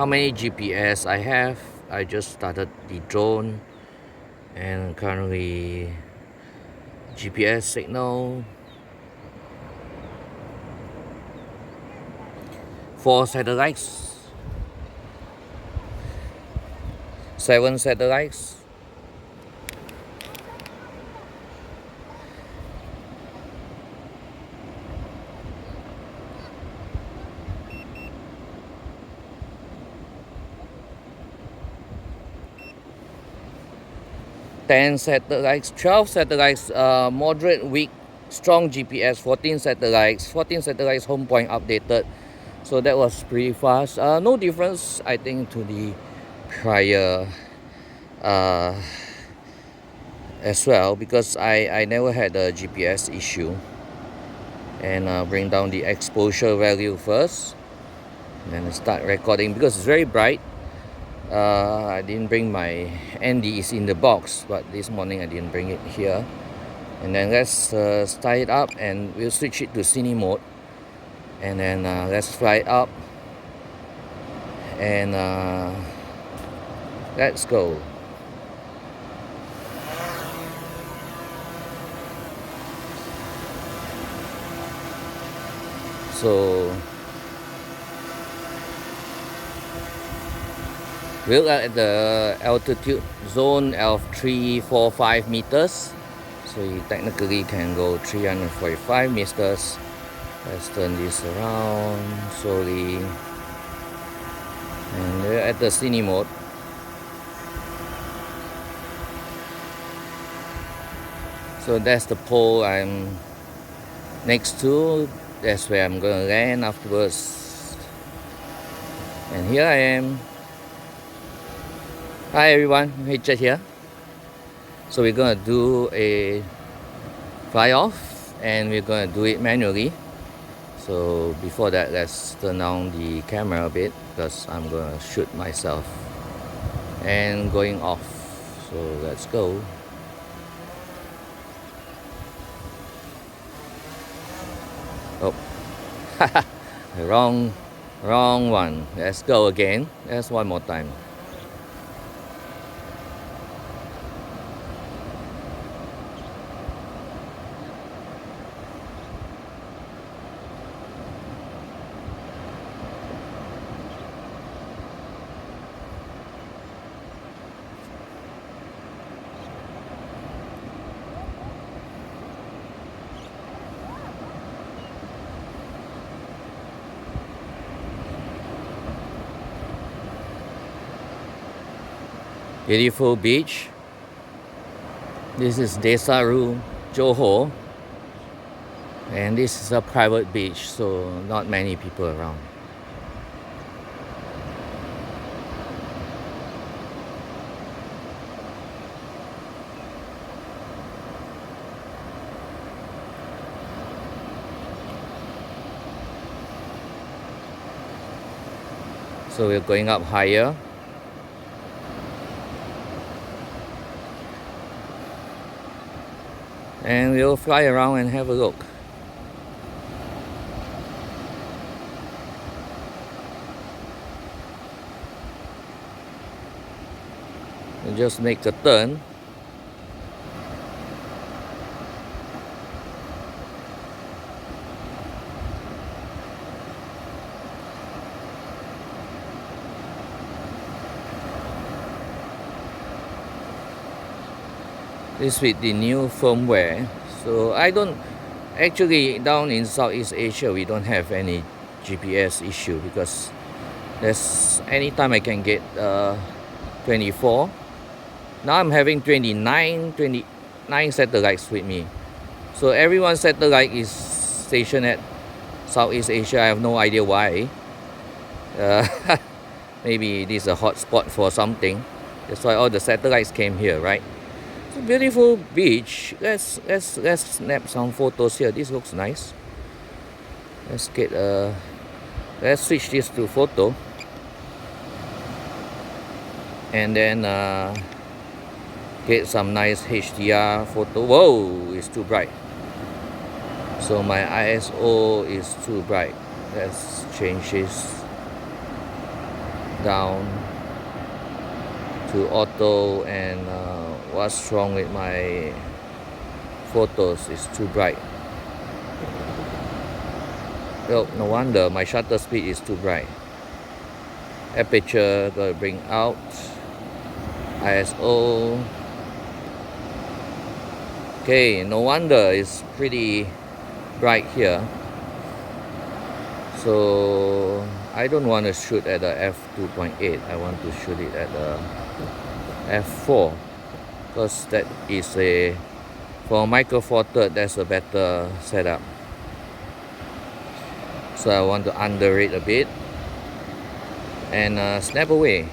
how many GPS I have. I just started the drone, and currently GPS signal 4 satellites, 7 satellites. Ten satellites, 12 satellites, moderate, weak, strong GPS, 14 satellites, home point updated. So that was pretty fast. No difference, I think, to the prior as well, because I never had a GPS issue. And bring down the exposure value first, and then start recording because it's very bright. I didn't bring my ND, is in the box, but this morning I didn't bring it here. And then let's start it up, and we'll switch it to cine mode, and then let's fly it up, and let's go. So we're at the altitude zone of 345 meters. So you technically can go 345 meters. Let's turn this around slowly. And we're at the cine mode. So that's the pole I'm next to. That's where I'm gonna land afterwards. And here I am. Hi everyone, Richart here. So we're gonna do a fly off, and we're gonna do it manually. So before that, let's turn down the camera a bit, because I'm gonna shoot myself and going off. So let's go. Oh, wrong one. Let's go again. Let's one more time. Beautiful beach. This is Desaru, Johor, and this is a private beach, so not many people around. So we're going up higher. And we'll fly around and have a look. We'll just make a turn. This with the new firmware. So I don't actually, down in Southeast Asia, we don't have any GPS issue, because there's anytime I can get 24. Now I'm having 29 satellites with me. So everyone's satellite is stationed at Southeast Asia. I have no idea why. Maybe this is a hot spot for something. That's why all the satellites came here, right? It's a beautiful beach. Let's snap some photos here. This looks nice. Let's switch this to photo, and then get some nice HDR photo. Whoa, it's too bright. So my ISO is too bright. Let's change this. down to auto, and what's wrong with my photos is too bright. Well, no wonder my shutter speed is too bright. Aperture gotta bring out. ISO. Okay, no wonder it's pretty bright here. So I don't want to shoot at the f2.8. I want to shoot it at the f4, because that is a, for micro four third, that's a better setup. So I want to under it a bit and snap away.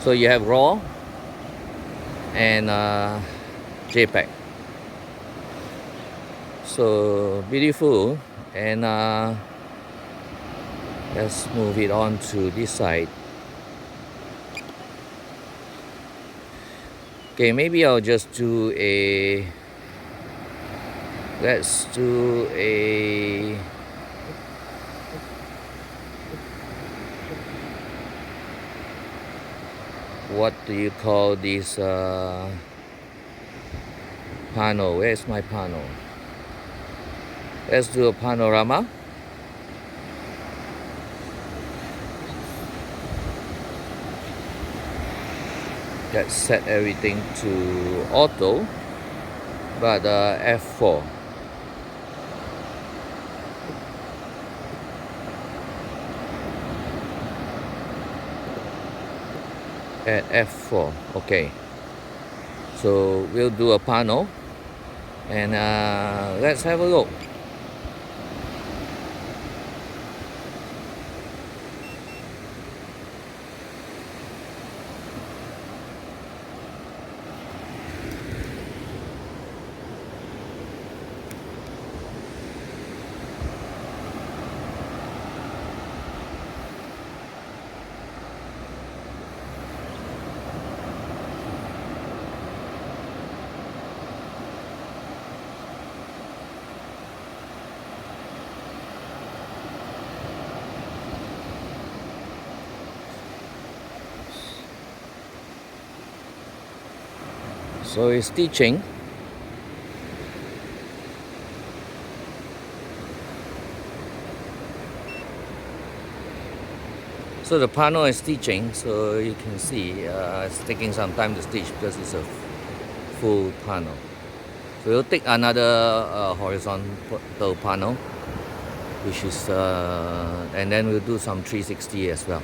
So you have RAW and JPEG. So beautiful. And let's move it on to this side. Okay, maybe I'll just do a, let's do a, what do you call this panel? Where's my panel? Let's do a panorama. Let's set everything to auto, but f4. At f4. Okay, so we'll do a panel, and let's have a look. So it's teaching. So the panel is teaching, so you can see it's taking some time to stitch because it's a full panel. So we'll take another horizontal panel, which is and then we'll do some 360 as well.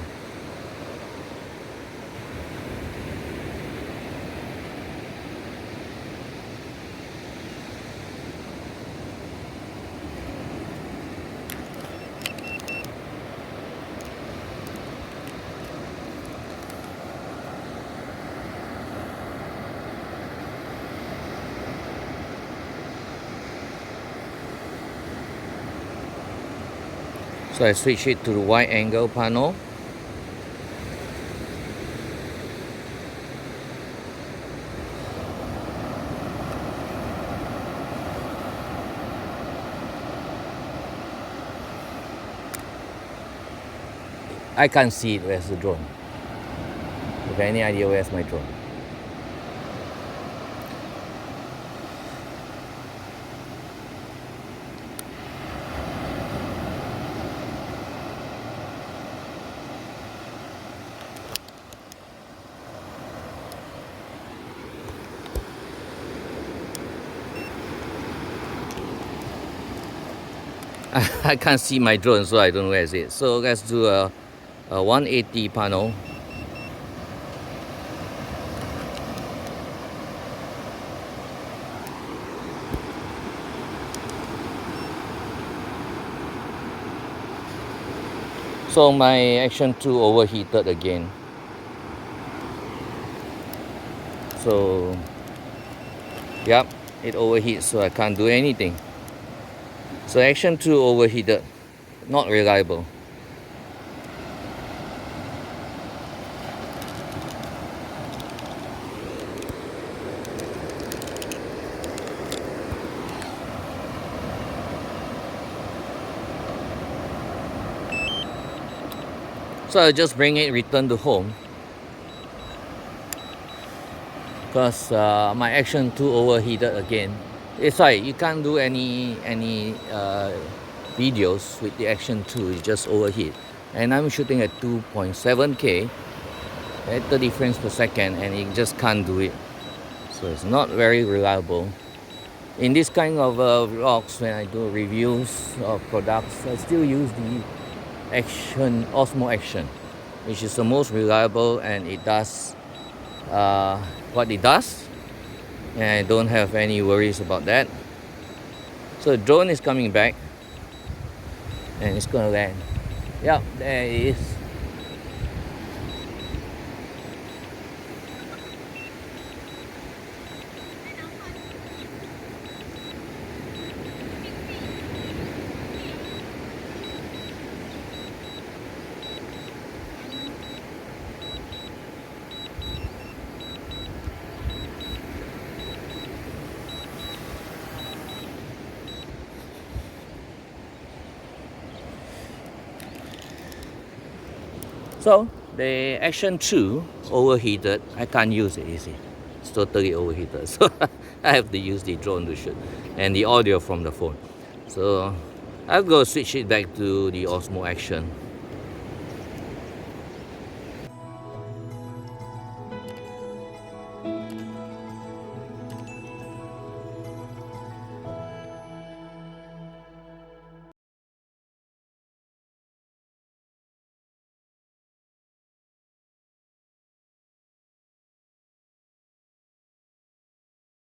So I switch it to the wide angle panel. I can't see it. Where's the drone? You have any idea where's my drone? I can't see my drone, so I don't know where is it. So let's do a 180 panel. So my Action 2 overheated again. So, yep, it overheats, so I can't do anything. So Action 2 overheated, not reliable. So I'll just bring it return to home because my Action 2 overheated again. It's like you can't do any videos with the Action 2, it just overheat. And I'm shooting at 2.7K at 30 frames per second, and it just can't do it. So it's not very reliable. In this kind of vlogs, when I do reviews of products, I still use the Osmo Action, which is the most reliable, and it does what it does, and I don't have any worries about that. So the drone is coming back, and it's gonna land. Yep, there it is. So the Action 2 overheated. I can't use it, you see. It's totally overheated. So I have to use the drone to shoot and the audio from the phone. So I'll go switch it back to the Osmo Action.